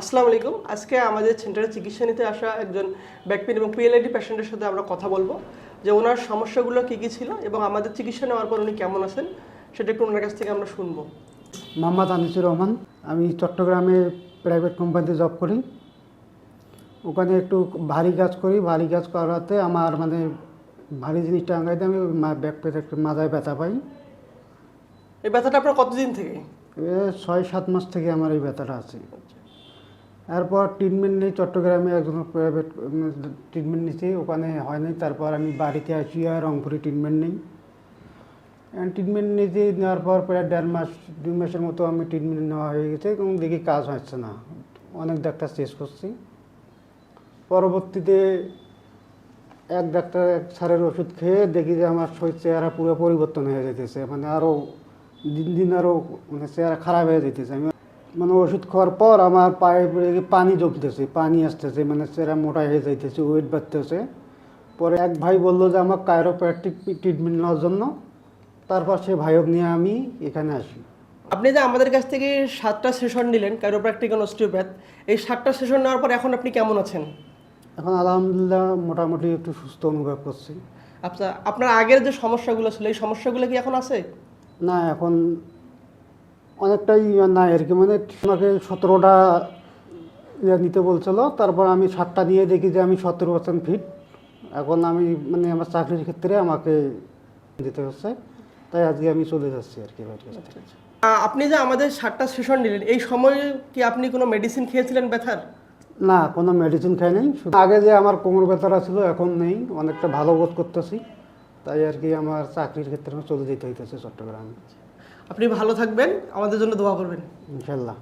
আসসালামু আলাইকুম। আজকে আমাদের সেন্টারে চিকিৎসা নিতে আসা একজন ব্যাক পেইন এবং পিএলআইডি পেশেন্টের সাথে আমরা কথা বলবো যে ওনার সমস্যাগুলো কী কী ছিল এবং আমাদের চিকিৎসা নেওয়ার পর উনি কেমন আছেন সেটা একটু ওনার কাছ থেকে আমরা শুনবো। মোহাম্মদ আনিসুর রহমান। আমি চট্টগ্রামে প্রাইভেট কোম্পানিতে জব করি। ওখানে একটু ভারী কাজ করি। ভারী কাজ করাতে আমার ভারী জিনিস টাঙ্গাইতে আমি ব্যাক পেতে একটু মাথায় ব্যথা পাই। এই ব্যথাটা আপনার কতদিন থেকে? 6-7 মাস থেকে আমার এই ব্যথাটা আছে। এরপর ট্রিটমেন্ট নিই চট্টগ্রামে একজন প্রাইভেট ট্রিটমেন্ট নিচ্ছি, ওখানে হয়নি। তারপর আমি বাড়িতে আসি আর রংপুরে ট্রিটমেন্ট নিই। ট্রিটমেন্ট নিতে নেওয়ার পর প্রায় 1.5-2 মাসের মতো আমি ট্রিটমেন্ট নেওয়া হয়ে গেছে এবং দেখি কাজ হচ্ছে না। অনেক ডাক্তার চেঞ্জ করছি। পরবর্তীতে এক স্যারের ওষুধ খেয়ে দেখি যে আমার শরীর চেহারা পুরো পরিবর্তন হয়ে যেতেছে, আরও দিন দিন আরও চেহারা খারাপ হয়ে যেতেছে। আমি ওষুধ খাওয়ার পর আমার পায়ে পানি জমতেছে, পানি আসতেছে, চেহারা মোটা হয়ে যাইতেছে, ওয়েট বাড়তেছে। পরে এক ভাই বললো যে আমার কাইরোপ্র্যাকটিক ট্রিটমেন্ট নেওয়ার জন্য। তারপর সে ভাইক নিয়ে আমি এখানে আসি। আপনি যে আমাদের কাছ থেকে 7টা সেশন নিলেন কাইরোপ্র্যাকটিক এবং অস্টিওপ্যাথ, এই 7টা সেশন নেওয়ার পর এখন আপনি কেমন আছেন? এখন আলহামদুলিল্লাহ মোটামুটি একটু সুস্থ অনুভব করছি। আচ্ছা, আপনার আগের যে সমস্যাগুলো ছিল এই সমস্যাগুলো কি এখন আছে? না, এখন অনেকটাই নাই আর কি। আমাকে 17টা নিতে বলছিল, তারপর আমি 7টা নিয়ে দেখি যে আমি 70% ফিট। এখন আমি আমার চাকরির ক্ষেত্রে আমাকে দিতে হচ্ছে, তাই আজকে আমি চলে যাচ্ছি আর কি। আপনি যে আমাদের 7টা সেশন নিলেন এই সময় কি আপনি কোনো মেডিসিন খেয়েছিলেন ব্যথার? না, কোনো মেডিসিন খাই নাই। শুধু আগে যে আমার কোমর ব্যথাটা ছিল এখন নেই, অনেকটা ভালো বোধ করতেছি। তাই আর কি আমার চাকরির ক্ষেত্রে চলে যেতে হইতেছে চট্টগ্রামে। আপনি ভালো থাকবেন, আমাদের জন্য দোয়া করবেন ইনশাল্লাহ।